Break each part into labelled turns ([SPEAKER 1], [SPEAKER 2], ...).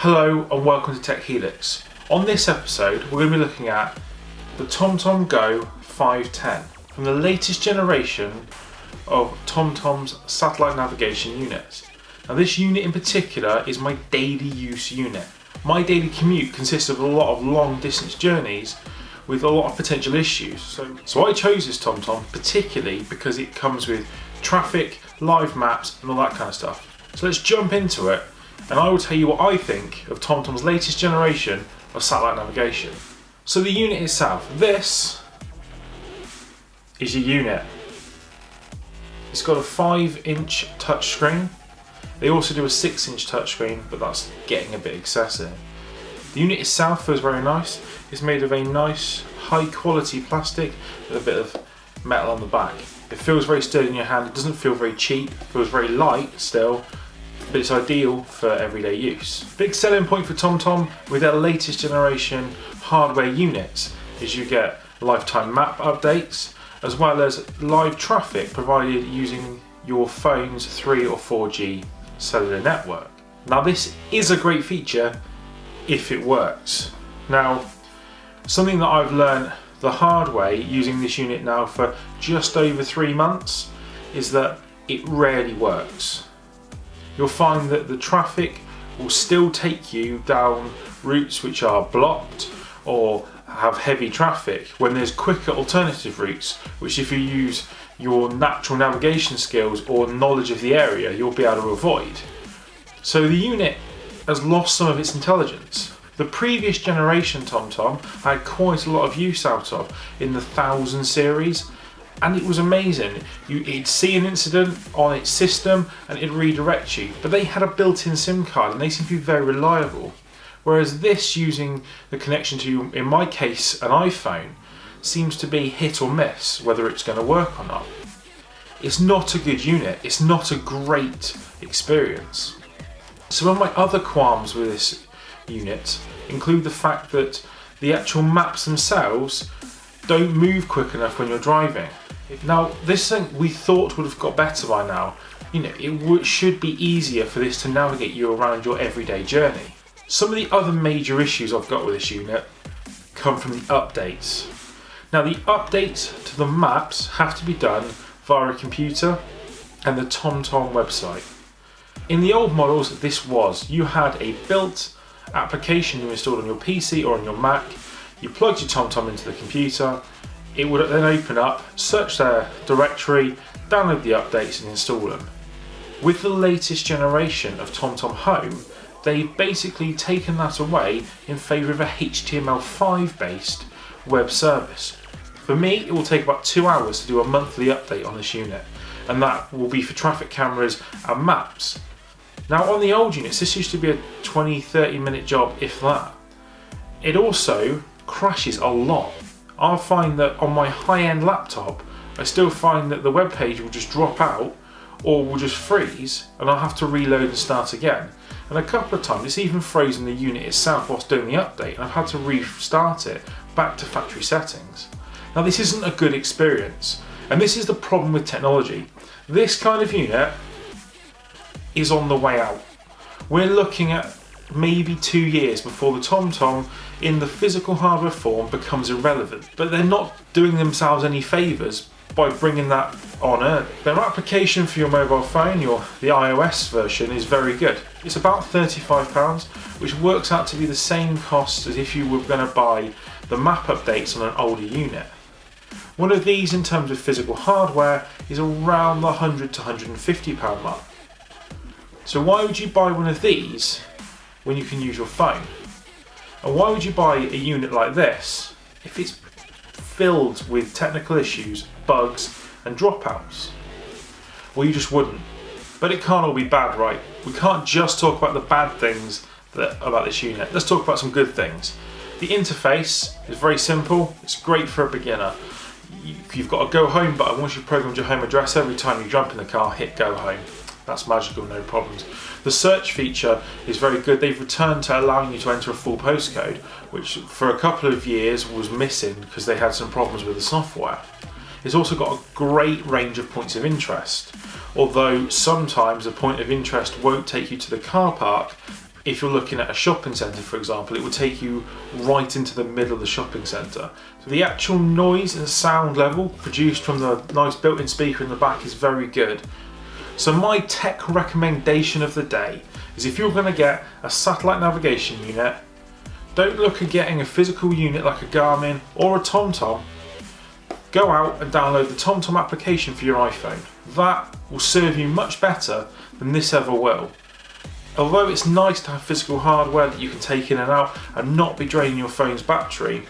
[SPEAKER 1] Hello and welcome to TechHelix. On this episode we're going to be looking at the TomTom Go 510 from the latest generation of TomTom's satellite navigation units. Now this unit in particular is my daily use unit. My daily commute consists of a lot of long distance journeys with a lot of potential issues. So I chose this TomTom particularly because it comes with traffic, live maps and all that kind of stuff. So let's jump into it and I will tell you what I think of TomTom's latest generation of satellite navigation. So the unit itself, this is your unit. It's got a 5-inch touchscreen. They also do a 6-inch touchscreen, but that's getting a bit excessive. The unit itself feels very nice. It's made of a nice, high quality plastic with a bit of metal on the back. It feels very sturdy in your hand. It doesn't feel very cheap. It feels very light still, but it's ideal for everyday use. Big selling point for TomTom with their latest generation hardware units is you get lifetime map updates as well as live traffic provided using your phone's 3 or 4G cellular network. Now this is a great feature if it works. Now something that I've learned the hard way using this unit now for just over 3 months is that it rarely works. You'll find that the traffic will still take you down routes which are blocked or have heavy traffic when there's quicker alternative routes which if you use your natural navigation skills or knowledge of the area you'll be able to avoid. So the unit has lost some of its intelligence. The previous generation TomTom I had quite a lot of use out of in the 1000 series and it was amazing. It'd see an incident on its system and it'd redirect you, but they had a built-in SIM card and they seem to be very reliable. Whereas this, using the connection to, in my case, an iPhone, seems to be hit or miss whether it's going to work or not. It's not a good unit, it's not a great experience. Some of my other qualms with this unit include the fact that the actual maps themselves don't move quick enough when you're driving. Now this thing we thought would have got better by now. You know, it should be easier for this to navigate you around your everyday journey. Some of the other major issues I've got with this unit come from the updates. Now the updates to the maps have to be done via a computer and the TomTom website. In the old models you had a built application you installed on your PC or on your Mac. You plugged your TomTom into the computer, it would then open up, search their directory, download the updates and install them. With the latest generation of TomTom Home, they've basically taken that away in favour of a HTML5 based web service. For me, it will take about 2 hours to do a monthly update on this unit, and that will be for traffic cameras and maps. Now on the old units, this used to be a 20-30 minute job, if that. It also crashes a lot. I'll find that on my high-end laptop, I still find that the web page will just drop out or will just freeze and I'll have to reload and start again. And a couple of times it's even frozen the unit itself whilst doing the update and I've had to restart it back to factory settings. Now this isn't a good experience and this is the problem with technology. This kind of unit is on the way out. We're looking at maybe 2 years before the TomTom in the physical hardware form becomes irrelevant, but they're not doing themselves any favours by bringing that on early. Their application for your mobile phone, the iOS version, is very good. It's about £35, which works out to be the same cost as if you were going to buy the map updates on an older unit. One of these in terms of physical hardware is around the £100 to £150 mark. So why would you buy one of these when you can use your phone? And why would you buy a unit like this if it's filled with technical issues, bugs and dropouts? Well, you just wouldn't. But it can't all be bad, right? We can't just talk about the bad things about this unit. Let's talk about some good things. The interface is very simple. It's great for a beginner. You've got a go home button. Once you've programmed your home address, every time you jump in the car, hit go home. That's magical, no problems. The search feature is very good. They've returned to allowing you to enter a full postcode, which for a couple of years was missing because they had some problems with the software. It's also got a great range of points of interest, although sometimes a point of interest won't take you to the car park If you're looking at a shopping centre, for example, it will take you right into the middle of the shopping centre. So the actual noise and sound level produced from the nice built-in speaker in the back is very good. So my tech recommendation of the day is, if you're going to get a satellite navigation unit, don't look at getting a physical unit like a Garmin or a TomTom. Go out and download the TomTom application for your iPhone. That will serve you much better than this ever will. Although it's nice to have physical hardware that you can take in and out and not be draining your phone's battery,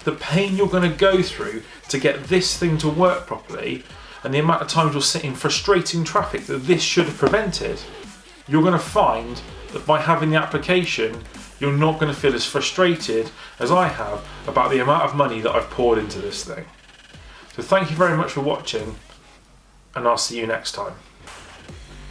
[SPEAKER 1] the pain you're going to go through to get this thing to work properly, and the amount of times you'll sit in frustrating traffic that this should have prevented, you're going to find that by having the application, you're not going to feel as frustrated as I have about the amount of money that I've poured into this thing. So thank you very much for watching, and I'll see you next time.